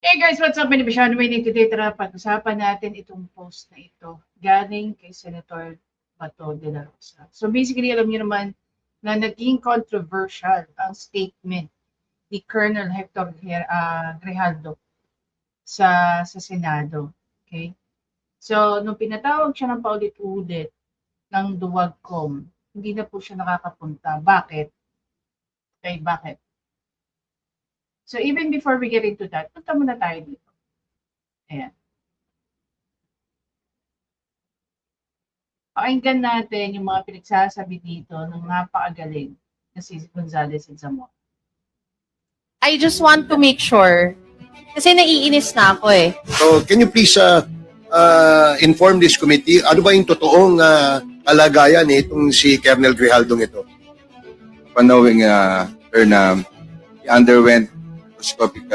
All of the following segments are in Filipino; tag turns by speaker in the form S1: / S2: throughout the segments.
S1: Hey guys, what's up? Binibisyano Waiting today. Tara, pag-usapan natin itong post na ito. Galing kay Senator Bato de la Rosa. So basically, alam niyo naman na naging controversial ang statement ni Colonel Hector Grijaldo sa Senado. Okay? So, nung pinatawag siya ng paulit-ulit ng Duwagcom, hindi na po siya nakakapunta. Bakit? Okay, bakit? So even before we get into that, punta muna tayo dito. Ayan. Pakinggan natin yung mga pinagsasabi dito ng napakagaling na si Gonzales and Zamora.
S2: I just want to make sure. Kasi naiinis na ako eh.
S3: So, can you please inform this committee, ano ba yung totoong kalagayan itong si Colonel Grijaldo ito?
S4: Knowing her na he underwent endoscopic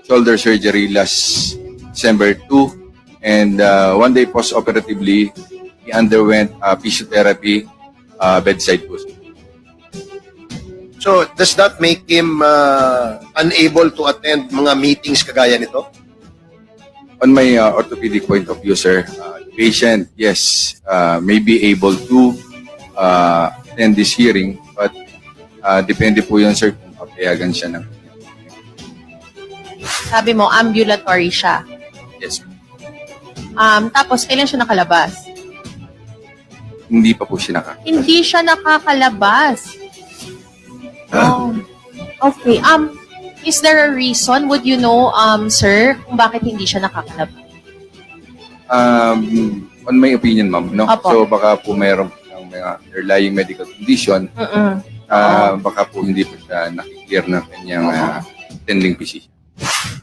S4: shoulder surgery last December 2 and one day post-operatively he underwent physiotherapy bedside post.
S3: So, does that make him unable to attend mga meetings kagaya nito?
S4: On my orthopedic point of view, sir, the patient, yes, may be able to attend this hearing, but depende po yun, sir, kung papayagan siya ng
S2: Sabi mo, ambulatory siya.
S4: yes.
S2: Tapos, kailan siya nakalabas?
S4: Hindi pa po siya
S2: Hindi siya nakakalabas. Oh. Okay. Is there a reason? Would you know, sir, kung bakit hindi siya nakakalabas?
S4: On my opinion, ma'am, no?
S2: Opo.
S4: So baka po mayroon ng mga underlying medical condition, baka po hindi po siya nakiklear ng kanyang attending physician.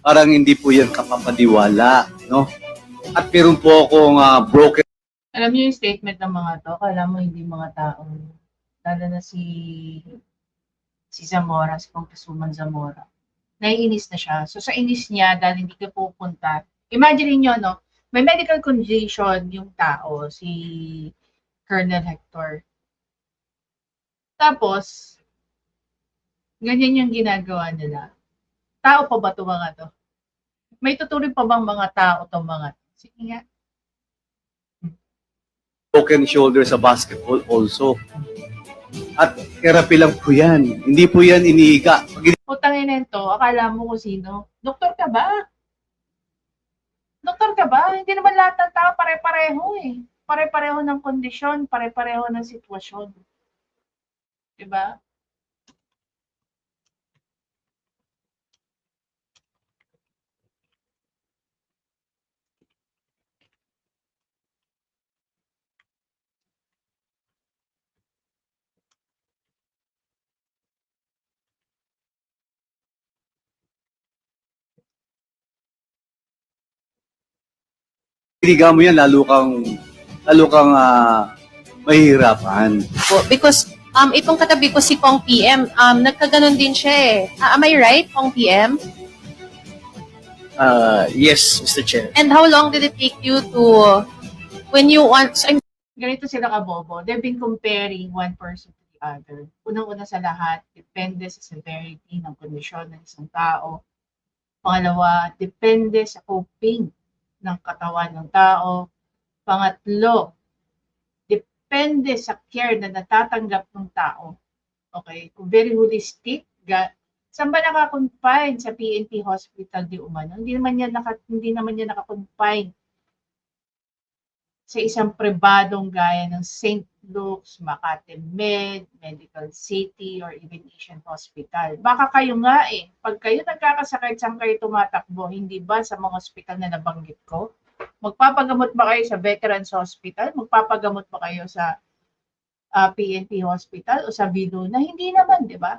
S5: Parang hindi po yan kapapaniwala, no? At meron po akong broken.
S1: Alam niyo yung statement ng mga to, kala mo hindi mga tao. Lalo na si Zamora, si Congresswoman Zamora. Naiinis na siya. So sa inis niya, dahil hindi ka pupunta, imagine niyo, no? May medical condition yung tao, si Colonel Hector. Tapos, ganyan yung ginagawa nila. Tao pa ba ito mga to? May tutuloy pa bang mga tao itong mga to? Sige nga.
S5: Broken shoulder sa basketball also. At therapy lang po yan. Hindi po yan inihiga.
S1: Utangin na ito, akala mo kung sino? Doktor ka ba? Doktor ka ba? Hindi naman lahat ng tao pare-pareho eh. Pare-pareho ng kondisyon, pare-pareho ng sitwasyon. Diba?
S5: Hiniga mo yan, lalo kang mahihirapan.
S2: Because itong katabi ko si Kong PM, nagkaganon din siya eh. Am I right, Kong PM?
S6: Yes, Mr. Chair.
S2: And how long did it take you to, when you want, so,
S1: Ganito sila kabobo. They've been comparing one person to the other. Unang-una sa lahat, depende sa severity ng kondisyon ng isang tao. Pangalawa, depende sa coping ng katawan ng tao. Pangatlo, depende sa care na natatanggap ng tao. Okay? Kung very holistic, saan ba nakakonfine sa PNP Hospital di umano? Hindi naman yan nakakonfine sa isang pribadong gaya ng St. Luke's, Makati Med, Medical City, or even Asian Hospital. Baka kayo nga eh, pag kayo nagkakasakit, saan kayo tumatakbo? Hindi ba sa mga hospital na nabanggit ko? Magpapagamot ba kayo sa Veterans Hospital? Magpapagamot ba kayo sa PNP Hospital o sa Viluna? Hindi naman, di ba?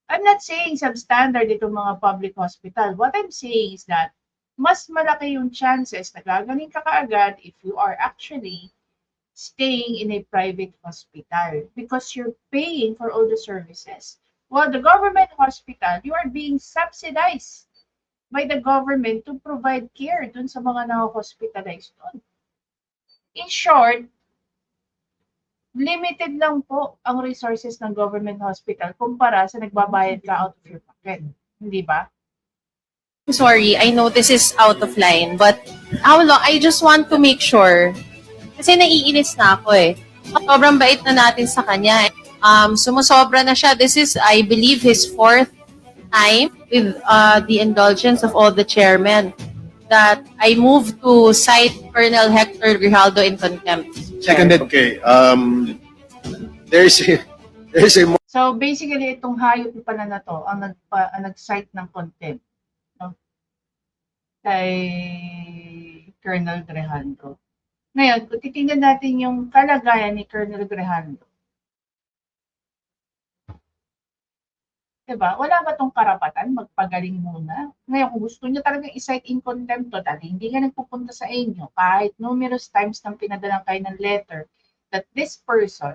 S1: I'm not saying substandard itong mga public hospital. What I'm saying is that mas malaki yung chances na gagaling ka kaagad if you are actually staying in a private hospital because you're paying for all the services. While the government hospital, you are being subsidized by the government to provide care dun sa mga na-hospitalized dun. In short, limited lang po ang resources ng government hospital kumpara sa nagbabayad ka out of your pocket. Hindi ba?
S2: Sorry, I know this is out of line, but how long? I just want to make sure. Kasi naiinis na ako eh. Sobrang bait na natin sa kanya. Sumusobra na siya. This is, I believe, his fourth time with the indulgence of all the chairmen that I move to cite Colonel Hector Grijaldo in contempt.
S5: Seconded.
S3: Okay. There's a
S1: So basically, itong hayop pala na to ang nag-cite ng contempt, no? Kay Colonel Grijaldo. Ngayon, kung titingnan natin yung kalagayan ni Colonel Grijaldo, diba? Wala ba tong karapatan magpagaling muna? Ngayon, kung gusto niya talagang i-cite in contempt to, dahil hindi nga nagpupunta sa inyo, kahit numerous times nang pinadalang kayo ng letter that this person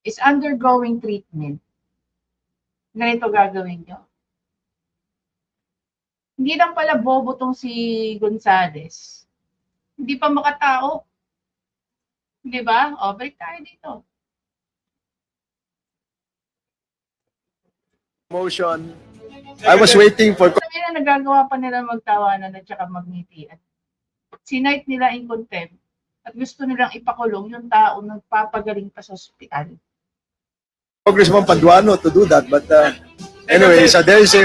S1: is undergoing treatment, ganito gagawin nyo. Hindi lang pala bobo tong si Gonzales. Hindi pa makatao. Di ba? O, balik tayo dito.
S3: motion. I was waiting for
S1: Sabi na nagagawa pa nila magtawanan at saka magngitian. Sinight nila in contempt at gusto nilang ipakulong yung tao nagpapagaling pa sa ospital.
S3: Congressman Paduano to do that, but anyway, so there is a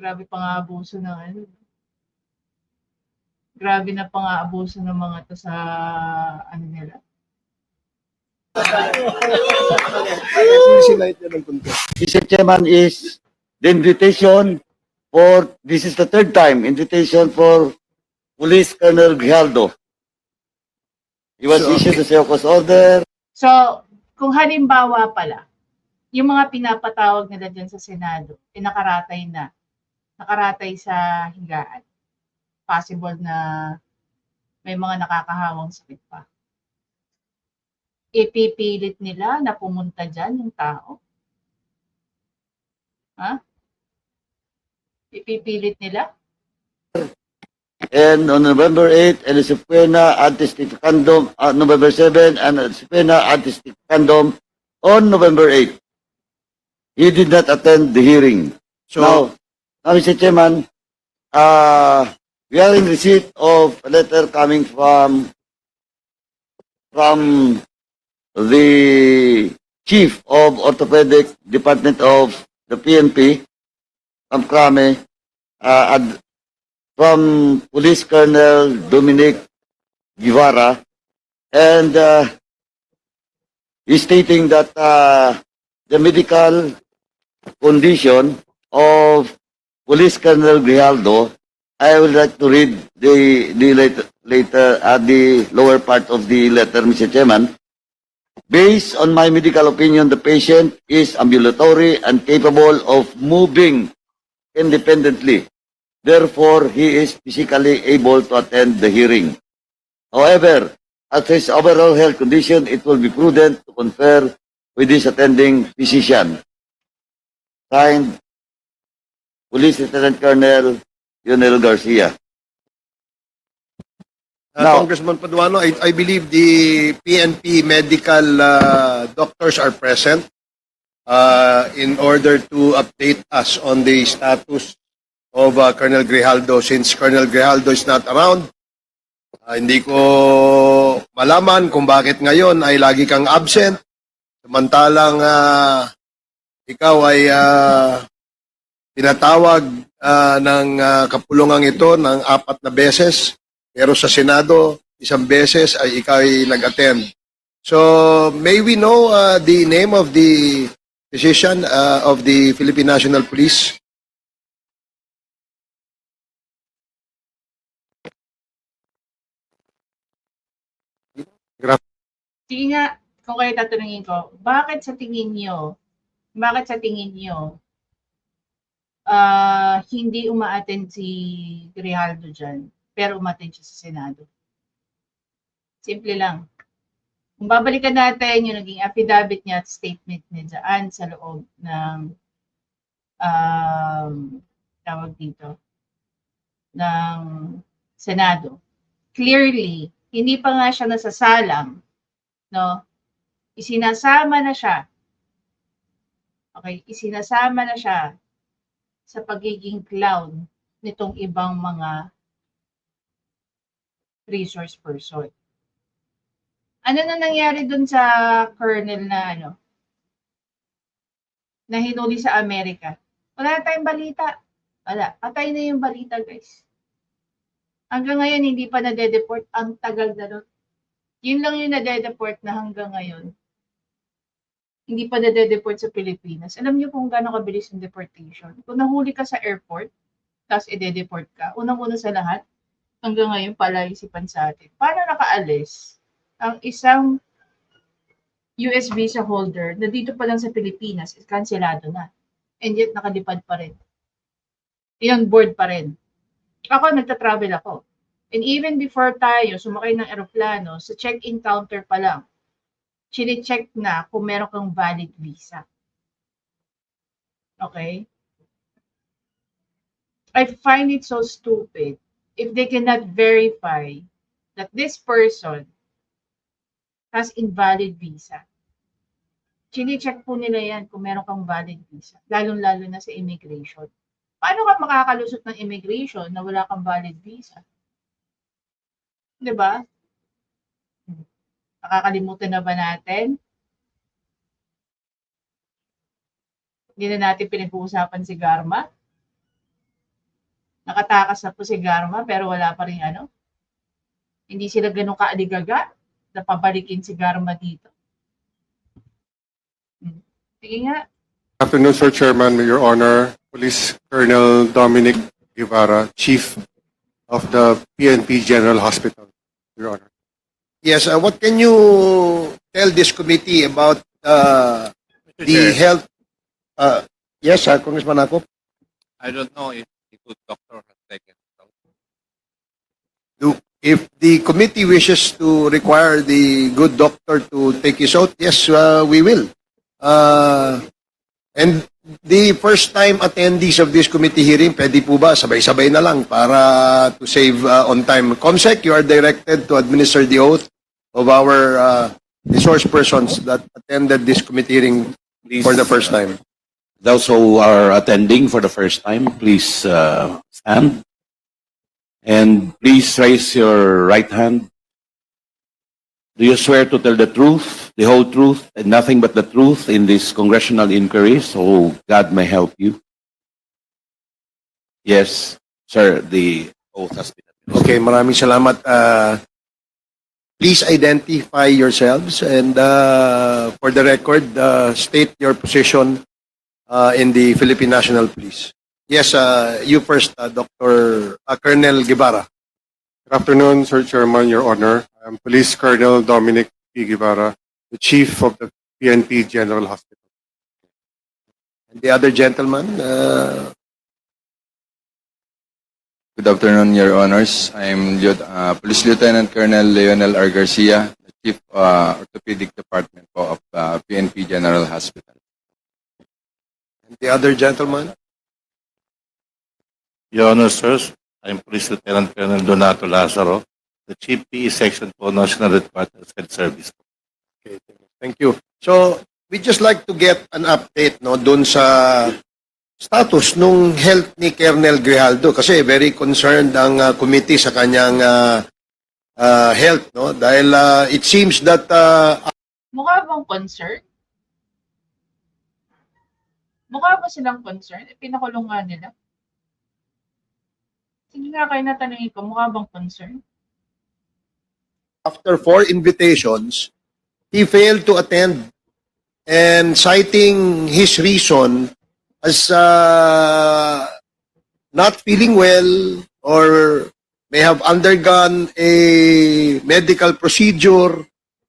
S1: Grabe pa nga abuso ng ano. Grabe na pa nga abuso ng mga to sa ano nila.
S3: sinight niya ng contempt.
S6: Mr. Chairman, is the invitation for, this is the third time, invitation for Police Colonel Grijaldo. He was
S3: So-
S6: issued a show cause order.
S1: So, kung halimbawa pala, yung mga pinapatawag nila dyan sa Senado, nakaratay na. Nakaratay sa higaan. Possible na may mga nakakahawang sakit pa. Ipipilit nila na pumunta dyan yung tao? Ha? Ipipilit nila?
S6: And on November 8, and a subpoena anti-stificandum, November 7, and a subpoena anti-stificandum on November 8. He did not attend the hearing.
S3: So,
S6: Now, Mr. Chairman, we are in receipt of a letter coming from the Chief of Orthopedic Department of the PNP, Krame, from Police Colonel Dominic Guevara, and he's stating that the medical condition of Police Colonel Grijaldo, I would like to read the lower part of the letter, Mr. Chairman. Based on my medical opinion, the patient is ambulatory and capable of moving independently. Therefore, he is physically able to attend the hearing. However, as his overall health condition, it will be prudent to confer with his attending physician. Signed, Police Lieutenant Colonel Yonel Garcia. Now-
S3: Congressman Paduano, I believe the PNP medical doctors are present in order to update us on the status of Colonel Grijaldo. Since Colonel Grijaldo is not around, hindi ko malaman kung bakit ngayon ay lagi kang absent. Samantalang ikaw ay tinatawag ng kapulungang ito ng 4 na beses, pero sa Senado, 1 beses ay ikaw ay nag-attend. So, may we know the name of the physician of the Philippine National Police?
S1: Sige nga, kung kayo tatanungin ko, bakit sa tingin nyo, hindi uma-attend si Grijaldo dyan, pero uma-attend siya sa Senado? Simple lang. Kung babalikan natin yung naging affidavit niya at statement niya dyan sa loob ng tawag dito, ng Senado. Clearly, hindi pa nga siya nasasalang, no? Isinasama na siya. Okay, isinasama na siya sa pagiging clown nitong ibang mga resource person. Ano na nangyari dun sa colonel na na hinuli sa Amerika? Wala na tayong balita. Wala. Patay na yung balita, guys. Hanggang ngayon, hindi pa nade-deport. Ang tagal na nun. Yun lang yung nade-deport na hanggang ngayon. Hindi pa nade-deport sa Pilipinas. Alam niyo kung gaano kabilis yung deportation. Kung nahuli ka sa airport, tapos i-deport ka, unang-una sa lahat, hanggang ngayon palaisipan sa atin. Paano nakaalis ang isang US visa holder na dito pa lang sa Pilipinas, kanselado na. And yet, nakalipad pa rin. Iyon, board pa rin. Ako, nagta-travel ako. And even before tayo sumakay ng eroplano, sa check-in counter pa lang, chine-check na kung meron kang valid visa. Okay? I find it so stupid if they cannot verify that this person has invalid visa. Chine-check po nila yan kung meron kang valid visa, lalong-lalo na sa immigration. Paano ka makakalusot ng immigration na wala kang valid visa? Diba? Nakakalimutan na ba natin? Hindi na natin pinag-uusapan si Garma. Nakatakas na po si Garma pero wala pa rin Hindi sila ganun kaaligaga na pabalikin si Garma dito. Sige nga.
S7: Afternoon, Sir Chairman, Your Honor, Police Colonel Dominic Guevara, Chief of the PNP General Hospital, Your Honor.
S3: Yes, what can you tell this committee about the health? Yes, Congressman Akop.
S8: I don't know if the good doctor has taken it out.
S3: If the committee wishes to require the good doctor to take his oath, yes, we will. And the first-time attendees of this committee hearing, pwede po ba sabay-sabay na lang para to save on time? Comsec, you are directed to administer the oath of our resource persons that attended this committee hearing for the first time.
S9: Those who are attending for the first time, please stand. And please raise your right hand. Do you swear to tell the truth, the whole truth, and nothing but the truth in this congressional inquiry, so God may help you? Yes, sir, the oath has been administered.
S3: Okay, maraming salamat. Please identify yourselves and for the record, state your position in the Philippine National Police. Yes, you first, Dr. Colonel Guevara.
S7: Good afternoon, Sir Chairman, Your Honor. I'm Police Colonel Dominic P. Guevara, the Chief of the PNP General Hospital.
S3: And the other gentleman,
S4: Good afternoon, Your Honors. I'm Police Lieutenant Colonel Leonel R. Garcia, the Chief Orthopedic Department of PNP General Hospital.
S3: and the other gentleman.
S8: Your Honor, sirs, I'm Police Lieutenant Colonel Donato Lazaro, the Chief PE Section for National Headquarters Health Service.
S3: Okay, thank you. So, we just like to get an update dun sa status nung health ni Colonel Grijaldo kasi very concerned ang committee sa kanyang health dahil it seems that
S1: Mukha bang concern? Mukha ba silang concern? Pinakulong nga nila. Sige nga kayo natanungin ko, mukha bang concern?
S3: after 4 invitations, he failed to attend and citing his reason as not feeling well or may have undergone a medical procedure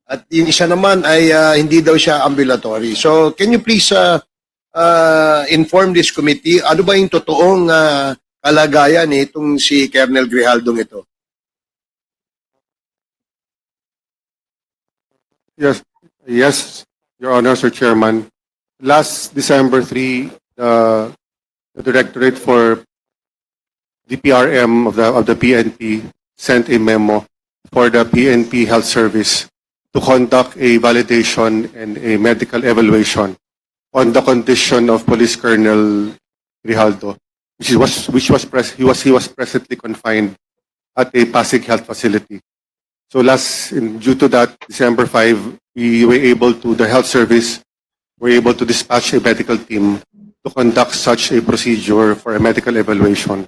S3: at yung isa naman ay hindi daw siya ambulatory. So can you please inform this committee, ano ba yung totoong kalagayan itong si Colonel Grijaldo ito?
S7: Yes, Your Honor, Sir Chairman. Last December 3, the Directorate for DPRM of the PNP sent a memo for the PNP Health Service to conduct a validation and a medical evaluation on the condition of Police Colonel Grijaldo, he was presently confined at a Pasig Health Facility. So due to that, December 5, the health service were able to dispatch a medical team to conduct such a procedure for a medical evaluation.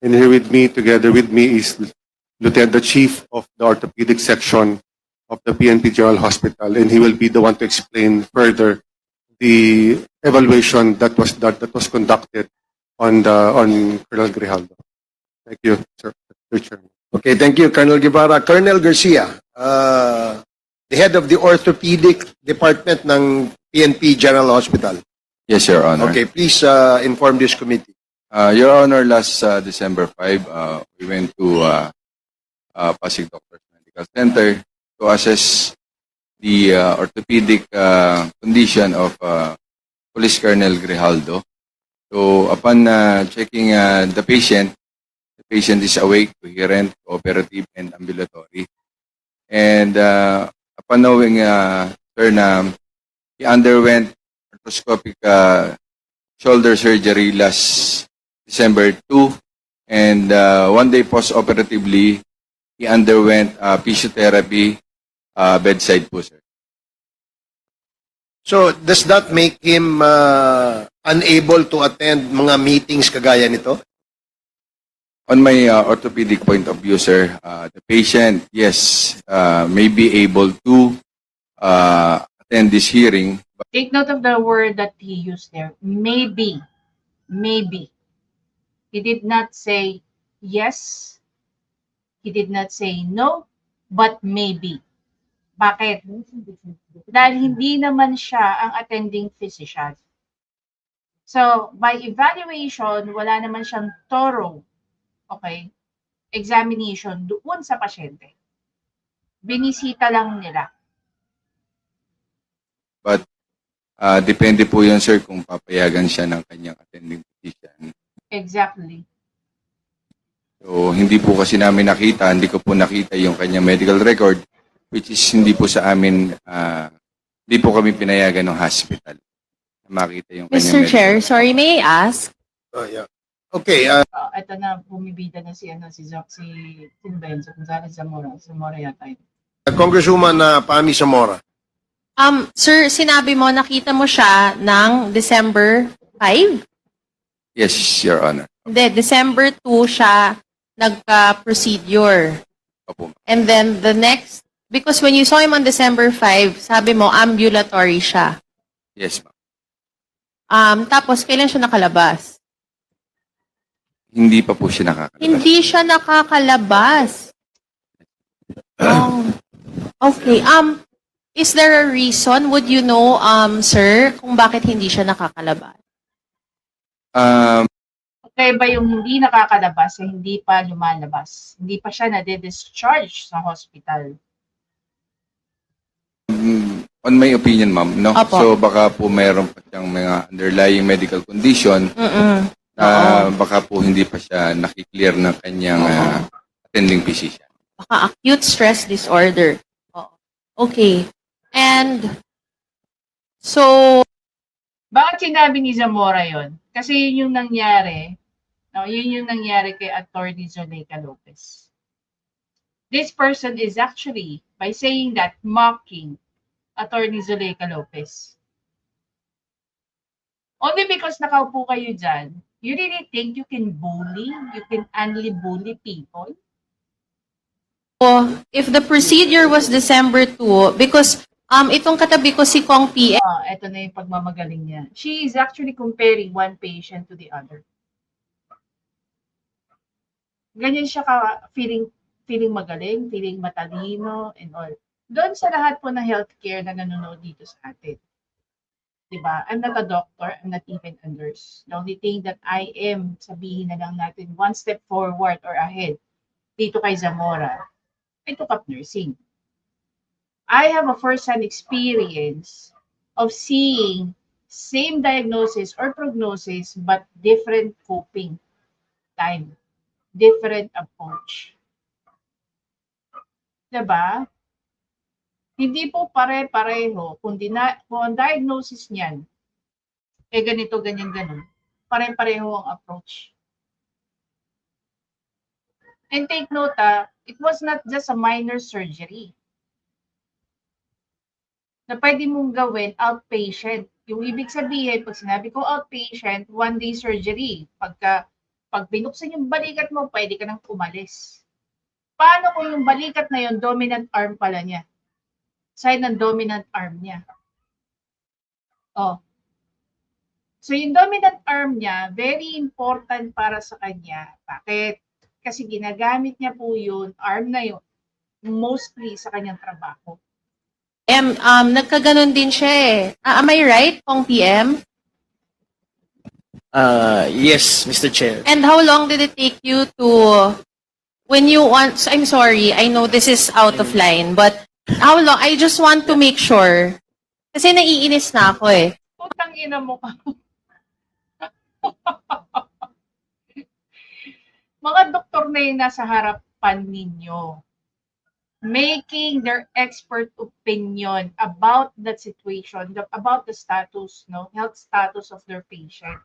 S7: And here with me, together with me, is Lieutenant Chief of the Orthopedic Section of the PNP General Hospital, and he will be the one to explain further the evaluation that was conducted on Colonel Grijaldo. Thank you, sir. Mr. Chairman.
S3: Okay, thank you, Colonel Guevara. Colonel Garcia, the head of the orthopedic department ng PNP General Hospital.
S4: Yes, Your Honor.
S3: Okay, please inform this committee.
S4: Your Honor, last December 5, we went to Pasig Doctors Medical Center to assess the orthopedic condition of Police Colonel Grijaldo. So upon checking the patient is awake, coherent, cooperative, and ambulatory. And upon knowing, sir, na he underwent arthroscopic shoulder surgery last December 2, and one day post-operatively, he underwent physiotherapy bedside po, sir.
S3: So, does that make him unable to attend mga meetings kagaya nito?
S4: On my orthopedic point of view, sir, the patient, yes, may be able to attend this hearing.
S1: Take note of the word that he used there. Maybe. Maybe. He did not say yes. He did not say no, but maybe. Bakit? Dahil hindi naman siya ang attending physician. So, by evaluation, wala naman siyang thorough, okay, examination doon sa pasyente. Binisita lang nila.
S4: But depende po yun, sir, kung papayagan siya ng kanyang attending physician.
S1: Exactly.
S4: So, hindi po kasi namin nakita, hindi ko po nakita yung kanyang medical record, which is hindi po sa amin, hindi po kami pinayagan ng hospital na makita yung kanyang
S2: Mr.
S4: medical
S2: Chair,
S4: record.
S2: sorry, may I ask?
S3: Yeah. Okay,
S1: Ito na, bumibida na si sino ba yun? Si Gonzales Zamora. Zamora yata yun.
S3: Congresswoman Pami Zamora.
S2: Sir, sinabi mo, nakita mo siya ng December 5?
S4: Yes, Your Honor.
S2: Hindi, December 2 siya nagka-procedure.
S4: Opo.
S2: And then the next, because when you saw him on December 5, sabi mo, ambulatory siya.
S4: Yes, ma'am.
S2: Tapos, kailan siya nakalabas?
S4: Hindi pa po siya nakakalabas.
S2: Hindi siya nakakalabas. Oh, okay. Is there a reason? Would you know, sir, kung bakit hindi siya nakakalabas?
S1: Okay ba yung hindi nakakalabas sa hindi pa lumalabas? Hindi pa siya nade-discharge sa hospital?
S4: On my opinion, ma'am, no?
S2: Opo.
S4: So, baka po mayroon pa siyang mga underlying medical condition na baka po hindi pa siya nakiklear ng kanyang attending physician.
S2: Baka acute stress disorder. Oo. Okay. And, so,
S1: Bakit sinabi ni Zamora yon? Kasi yun yung nangyari. No, yun yung nangyari kay Attorney Zuleika Lopez. This person is actually, by saying that, mocking Attorney Zuleika Lopez. Only because nakaupo kayo dyan, you really think you can bully? You can only bully people?
S2: if the procedure was December 2, because itong katabi ko si Kong PM,
S1: Ito na yung pagmamagaling niya. She is actually comparing one patient to the other. Ganyan siya feeling magaling, feeling matalino, and all. Doon sa lahat po ng healthcare na nanonood dito sa atin. Diba? I'm not a doctor, I'm not even a nurse. The only thing that I am, sabihin na lang natin, one step forward or ahead dito kay Zamora, I took up nursing. I have a first-hand experience of seeing same diagnosis or prognosis but different coping time, different approach. Diba? Hindi po pare-pareho kung ang diagnosis niyan ganito, ganyan, ganun. Pare-pareho ang approach. And take note, it was not just a minor surgery na pwede mong gawin outpatient. Yung ibig sabihin, pag sinabi ko outpatient, one-day surgery. Pag binuksan yung balikat mo, pwede ka nang umalis. Paano kung yung balikat na yun, dominant arm pala niya? Side ng dominant arm niya. Oh. So yung dominant arm niya, very important para sa kanya. Bakit? Kasi ginagamit niya po yun, arm na yun, mostly sa kanyang trabaho.
S2: Nagkaganon din siya eh. Am I right, Pong PM?
S10: Yes, Mr. Chair.
S2: And how long did it take you to, when you want, I'm sorry, I know this is out of line, but how long, I just want to make sure, kasi naiinis na ako eh.
S1: Putang ina mo ka. Mga doktor na yung nasa harapan ninyo, making their expert opinion about that situation, about the status, no, health status of their patient.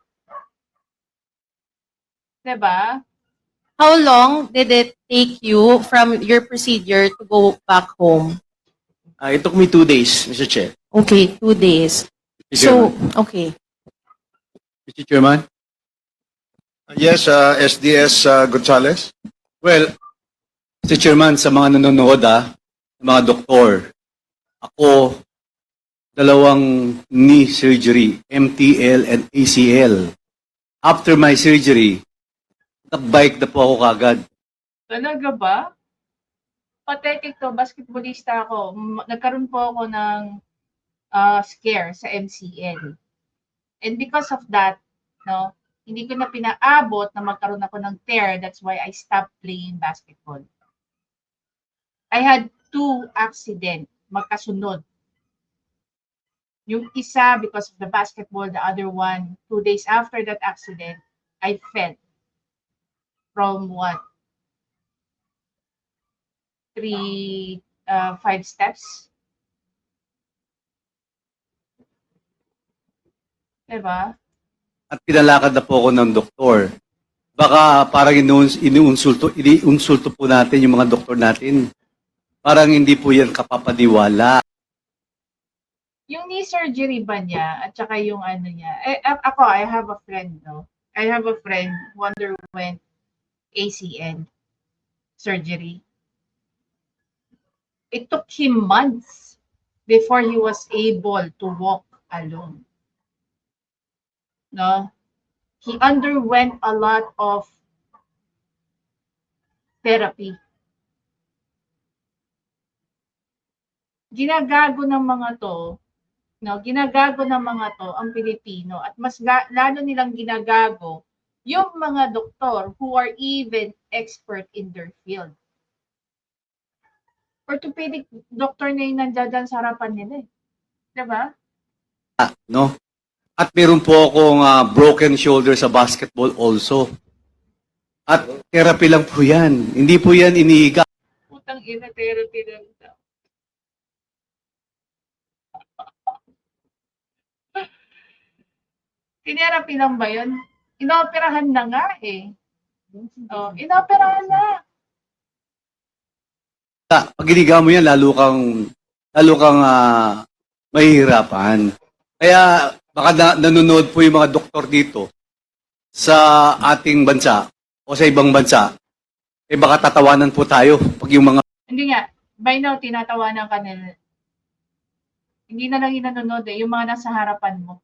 S1: Diba?
S2: How long did it take you from your procedure to go back home?
S10: It took me 2 days, Mr. Chair.
S2: Okay, 2 days.
S5: Mr.
S2: So,
S5: Chairman.
S2: okay.
S5: Mr. Chairman?
S3: Yes, SDS Gonzales.
S5: Well, Mr. Chairman, sa mga nanonood mga doktor, ako, 2 knee surgery, MTL and ACL. After my surgery, nag-bike na po ako kagad.
S1: Talaga ba? Pathetic to, basketballista ako. Nagkaroon po ako ng scare sa MCL. And because of that, no, hindi ko na pinaabot na magkaroon ako ng tear. That's why I stopped playing basketball. I had 2 accidents magkasunod. Yung isa because of the basketball, the other one, 2 days after that accident, I fell from 5 steps. Diba?
S5: At pinalakad na po ako ng doktor. Baka parang iniunsulto po natin yung mga doktor natin. Parang hindi po yan kapapaniwala.
S1: Yung knee surgery ba niya at saka yung ano niya. Ako, I have a friend, no? I have a friend who underwent ACL surgery. It took him months before he was able to walk alone. No? He underwent a lot of therapy. Ginagago ng mga to, no? Ginagago ng mga to ang Pilipino at mas lalo nilang ginagago yung mga doktor who are even expert in their field. Orthopedic doctor na yung nandiyan sa harapan nila eh. Diba?
S5: No? At meron po akong broken shoulder sa basketball also. At therapy lang po yan. Hindi po yan inihiga.
S1: Putang ina, therapy lang daw. Tinerapi lang ba yun? Inoperahan na nga eh. Oh, inoperahan na.
S5: Pag iniga mo yan, lalo kang mahihirapan. Kaya baka nanonood po yung mga doktor dito sa ating bansa o sa ibang bansa, eh baka tatawanan po tayo pag yung mga...
S1: Hindi nga, by now, tinatawanan ka nila. Hindi na lang yung nanonood eh, yung mga nasa harapan mo,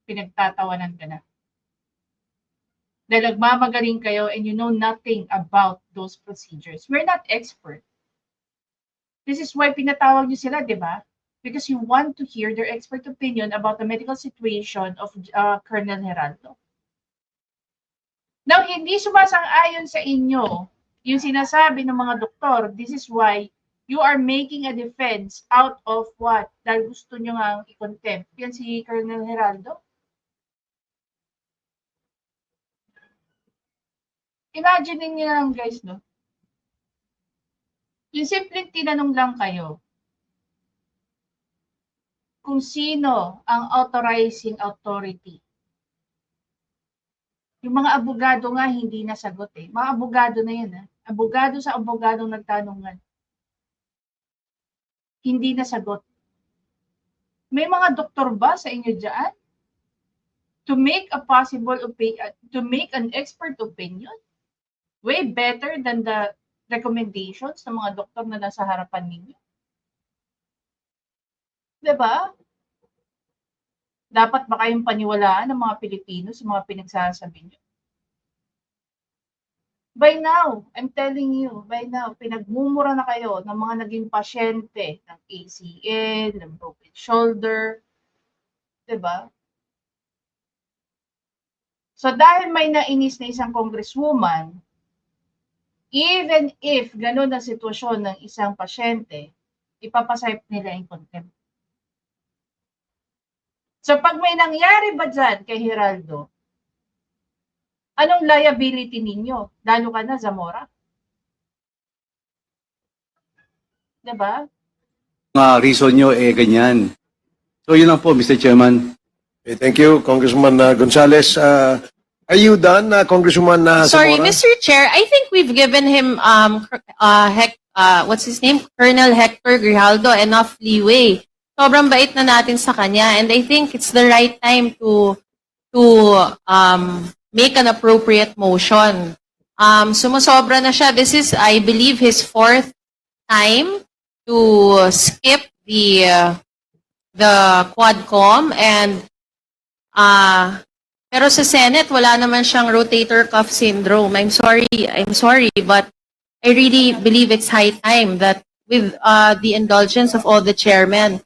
S1: pinagtatawanan ka na. Dahil nagmamagaling kayo and you know nothing about those procedures. We're not expert. This is why pinatawag nyo sila, di ba? Because you want to hear their expert opinion about the medical situation of Colonel Geraldo. Now, hindi sumasang-ayon sa inyo yung sinasabi ng mga doktor. This is why you are making a defense out of what? Dahil gusto nyo nga i-contempt. Yan si Colonel Geraldo. Imagine niyo lang guys, no? Yung simpleng tinanong lang kayo, kung sino ang authorizing authority. Yung mga abogado nga hindi nasagot eh. Mga abogado na yan. Abogado sa abogado nagtanungan. Hindi nasagot. May mga doktor ba sa inyo dyan? To make a possible to make an expert opinion? Way better than the recommendations ng mga doktor na nasa harapan ninyo. Diba? Dapat ba kayong paniwalaan ng mga Pilipino sa mga pinagsasabi nyo? By now, I'm telling you, by now, pinagmumura na kayo ng mga naging pasyente ng ACL, ng broken shoulder. Diba? So dahil may nainis na isang congresswoman, even if ganun ang sitwasyon ng isang pasyente, ipapasayip nila in contempt. So pag may nangyari ba dyan kay Geraldo, anong liability ninyo? Lalo ka na, Zamora. Diba?
S5: Mga reason nyo ganyan. So yun lang po, Mr. Chairman.
S3: Okay, thank you, Congressman Gonzales. Are you done, Congresswoman
S2: Sorry,
S3: Zamora?
S2: Mr. Chair, I think we've given him what's his name? Colonel Hector Grijaldo enough leeway. Sobrang bait na natin sa kanya, and I think it's the right time to make an appropriate motion. Sumusobra na siya. This is, I believe, his 4th time to skip the Quadcom, and pero sa Senate wala naman siyang rotator cuff syndrome. I'm sorry, but I really believe it's high time that with the indulgence of all the chairmen,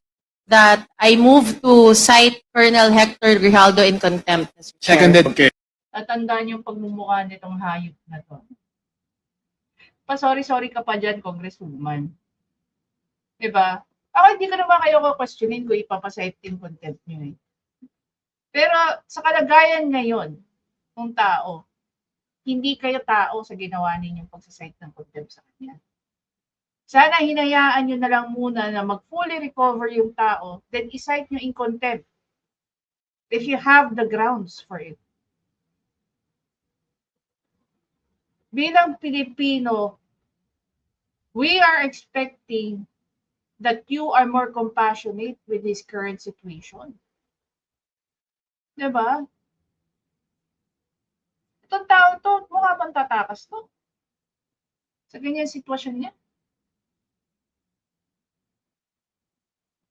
S2: that I move to cite Colonel Hector Grijaldo in contempt. Mr. Chair.
S5: Seconded. Okay.
S1: Tatandaan yung pagmumukha nitong hayop na to. Pa-sorry ka pa dyan, Congresswoman. Diba? Ako hindi ko naman kayo questionin kung ipapasite in contempt nyo eh. Pero sa kalagayan ngayon ng tao, hindi kayo tao sa ginawa ninyong pagsasite ng contempt sa kanya. Sana hinayaan nyo na lang muna na mag-fully recover yung tao, then isite nyo in contempt if you have the grounds for it. Bilang Pilipino, we are expecting that you are more compassionate with this current situation. Diba? Itong tao to, mukha bang tatakas to? Sa ganyan sitwasyon niya?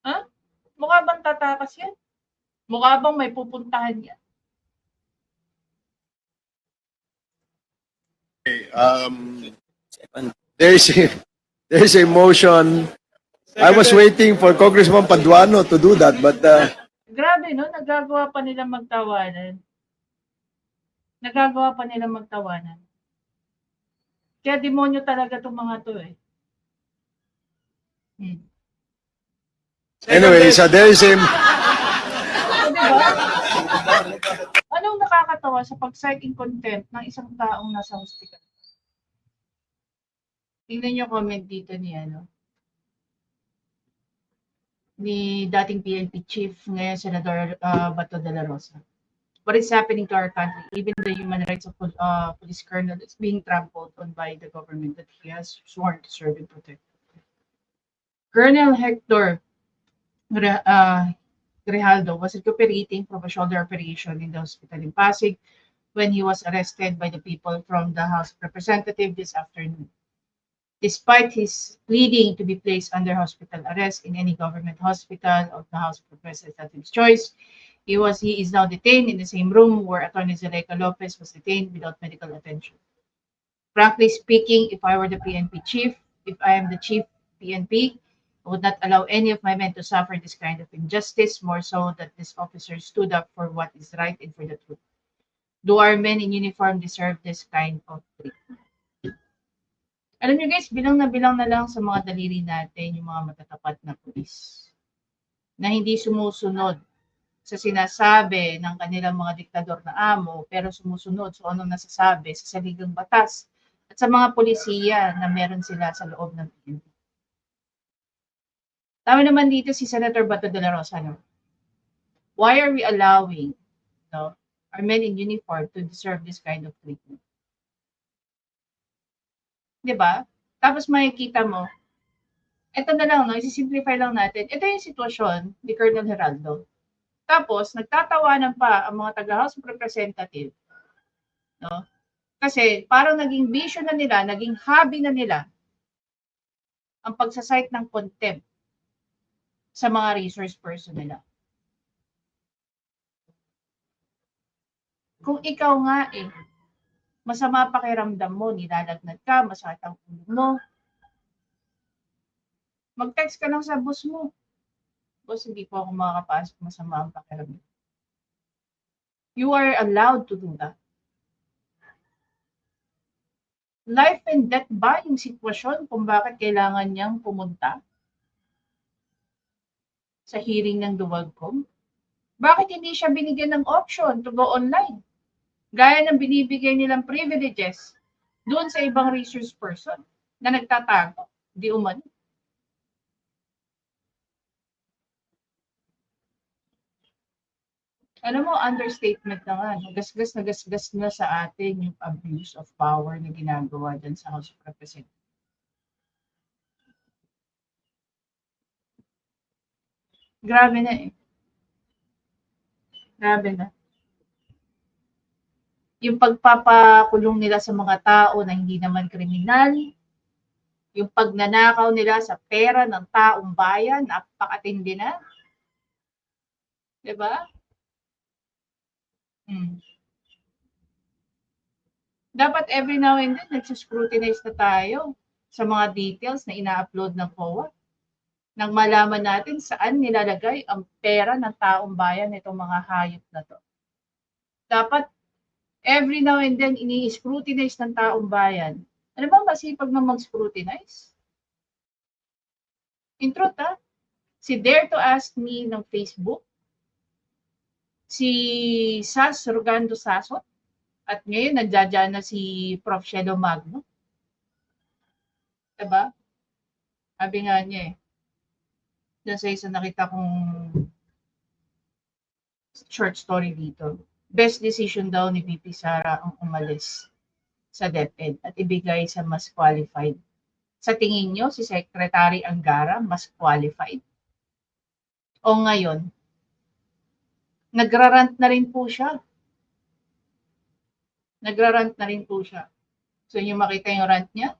S1: Ha? Mukha bang tatakas yan? Mukha bang may pupuntahan yan?
S3: There's a motion. I was waiting for Congressman Paduano to do that, but
S1: Grabe, no? Nagagawa pa nila magtawanan. Kaya demonyo talaga itong mga to eh.
S3: anyway, so there is a...
S1: So, diba? Anong nakakatawa sa pag-cite in contempt ng isang taong nasa hospital? Tingnan niyo comment dito ni dating PNP chief, ngayon Senador Bato de la Rosa. What is happening to our country? Even the human rights of police colonel is being trampled on by the government that he has sworn to serve and protect. Colonel Hector Grijaldo was recuperating from a shoulder operation in the hospital in Pasig when he was arrested by the people from the House of Representatives this afternoon. Despite his pleading to be placed under hospital arrest in any government hospital of the House of Representatives' choice, he is now detained in the same room where Attorney Zuleika Lopez was detained without medical attention. Frankly speaking, if I were the PNP chief, if I am the chief PNP, I would not allow any of my men to suffer this kind of injustice, more so that this officer stood up for what is right and for the truth. Do our men in uniform deserve this kind of treatment? Alam niyo guys, bilang na lang sa mga daliri natin yung mga matatapat na pulis na hindi sumusunod sa sinasabi ng kanilang mga diktador na amo, pero sumusunod sa anong nasasabi sa saligang batas at sa mga polisiya na meron sila sa loob ng PNP. Tama naman dito si Senator Bato de la Rosa, no? Why are we allowing, no, our men in uniform to deserve this kind of treatment? Diba? Tapos makikita mo, ito na lang, no, isi-simplify lang natin. Ito yung sitwasyon ni Colonel Geraldo. Tapos, nagtatawanan pa ang mga taga-House of Representative, no? Kasi parang naging vision na nila, naging hobby na nila ang pagsasite ng contempt sa mga resource person nila. Kung ikaw nga masama pakiramdam mo, nilalagnat ka, masakit ang ulo mo, mag-text ka lang sa boss mo. Boss, hindi po ako makakapasok, masama ang pakiramdam. You are allowed to do that. Life and death ba yung sitwasyon kung bakit kailangan niyang pumunta sa hearing ng Duwagcom? Bakit hindi siya binigyan ng option to go online? Gaya ng binibigay nilang privileges doon sa ibang resource person na nagtatago, di umano. Alam mo, understatement na nga, gasgas na sa atin yung abuse of power na ginagawa dyan sa House of Representatives. Grabe na Grabe na. Yung pagpapakulong nila sa mga tao na hindi naman kriminal, yung pagnanakaw nila sa pera ng taong bayan, napakatindi na. Diba? Dapat every now and then, nagsuscrutinize na tayo sa mga details na ina-upload ng COA. Nang malaman natin saan nilalagay ang pera ng taong bayan nitong mga hayop na to. Dapat every now and then, ini-scrutinize ng taong bayan. Ano ba masipag na mag-scrutinize? In truth, si Dare to Ask Me ng Facebook, si Sas Rogando Sasot, at ngayon nandiyan na si Prof. Shelo Magno. Diba? Sabi nga niya doon sa isa nakita kong short story dito. Best decision daw ni VP Sara ang umalis sa DepEd at ibigay sa mas qualified. Sa tingin nyo, si Secretary Angara mas qualified? O ngayon, nagrarant na rin po siya. Nagrarant na rin po siya. So, inyo makita yung rant niya?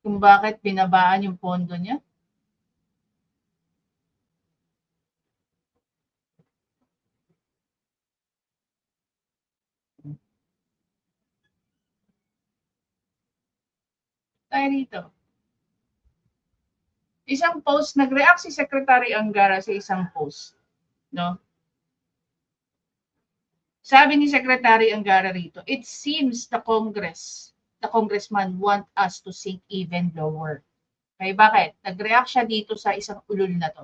S1: Kung bakit binabaan yung pondo niya? Tayo dito. Isang post, nag-react si Secretary Angara sa isang post. No? Sabi ni Secretary Angara rito, it seems the congressman want us to sink even lower. Okay, bakit? Nag-react siya dito sa isang ulol na to.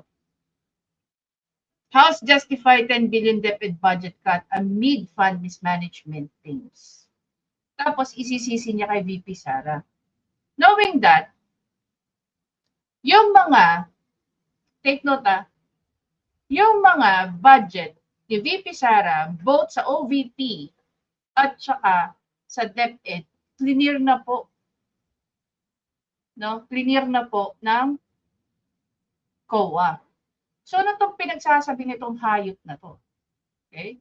S1: House justified 10 billion DepEd budget cut amid fund mismanagement things. Tapos isisisi niya kay VP Sara. Knowing that, yung mga, take note yung mga budget ni VP Sara, both sa OVP at saka sa DepEd, clear na po. No? Clear na po ng COA. So, ano itong pinagsasabi nitong hayop na to? Okay?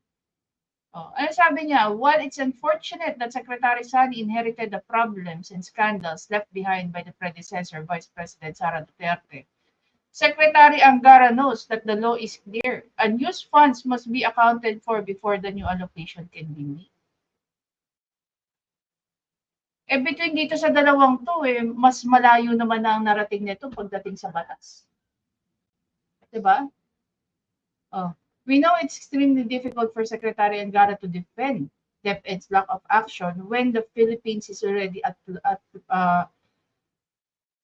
S1: Ano sabi niya? While it's unfortunate that Secretary Sani inherited the problems and scandals left behind by the predecessor, Vice President Sara Duterte, Secretary Angara knows that the law is clear. Unused funds must be accounted for before the new allocation can be made. Between dito sa dalawang to, mas malayo naman ang narating nito pagdating sa batas. Diba? We know it's extremely difficult for Secretary Angara to defend DepEd's lack of action when the Philippines is already at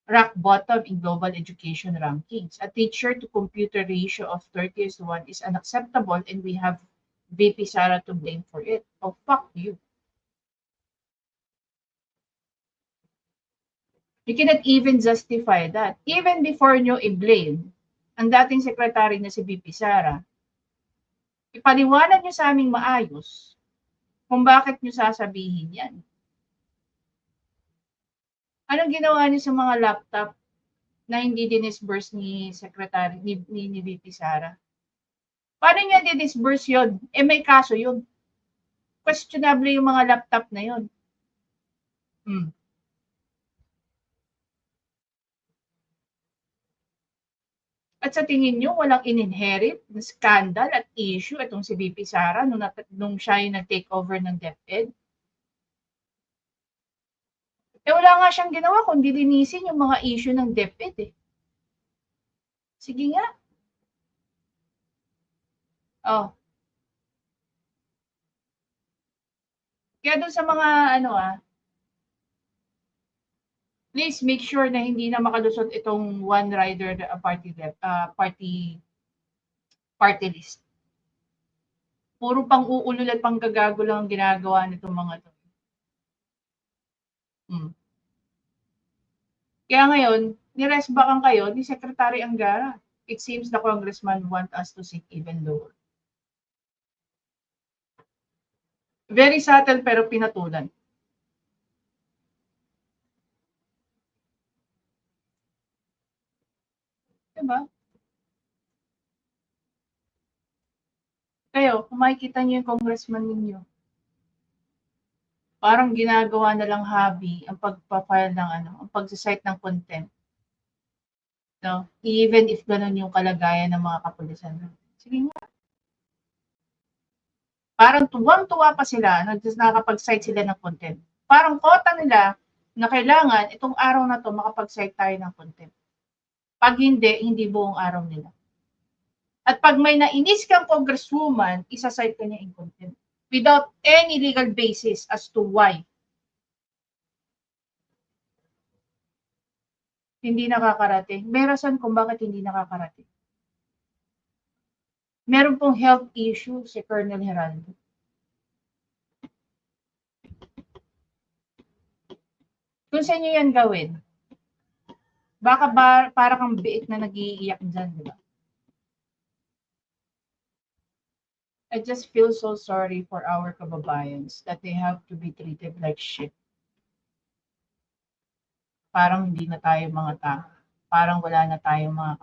S1: rock bottom in global education rankings. A teacher-to-computer ratio of 30:1 is unacceptable and we have VP Sara to blame for it. Oh, fuck you. You cannot even justify that. Even before nyo i-blame ang dating sekretary na si VP Sara, ipaliwanag nyo sa aming maayos kung bakit nyo sasabihin yan. Anong ginawa niyo sa mga laptop na hindi dinisburse ni Secretary, ni VP Sara? Paano niya di-disburse yun? Eh may kaso yun. Questionable yung mga laptop na yun. At sa tingin nyo, walang in-inherit na scandal at issue itong si VP Sara nung siya yung nag-take over ng DepEd? Eh wala nga siyang ginawa kundi linisin yung mga issue ng DepEd eh. Sige nga. Oh. Kaya dun sa mga please make sure na hindi na makalusot itong one rider party list. Puro pang uulol at pang gagago lang ang ginagawa nitong mga to. Kaya ngayon, niresbakan kayo ni Secretary Angara. It seems the congressman want us to sink even lower. Very subtle pero pinatulan. Diba? Kayo, kung makikita niyo yung congressman ninyo, parang ginagawa na lang hobby ang pagpa-file ng ang pag-cite ng contempt. No? Even if ganun yung kalagayan ng mga kapulisan. Sige nga. Parang tuwang-tuwa pa sila na nakakapag-cite sila ng contempt. Parang kota nila na kailangan itong araw na to makapag-cite tayo ng contempt. Pag hindi, hindi buong araw nila. At pag may nainis kang congresswoman, isa-cite ka niya in contempt. Without any legal basis as to why. Hindi nakakarating. May rason kung bakit hindi nakakarating. Meron pong health issue si Colonel Heraldo. Kung sa inyo yan gawin, baka para kang biik na nag-iiyak dyan, di ba? I just feel so sorry for our kababayans that they have to be treated like shit. Parang hindi na tayo mga tao. Parang wala na tayong mga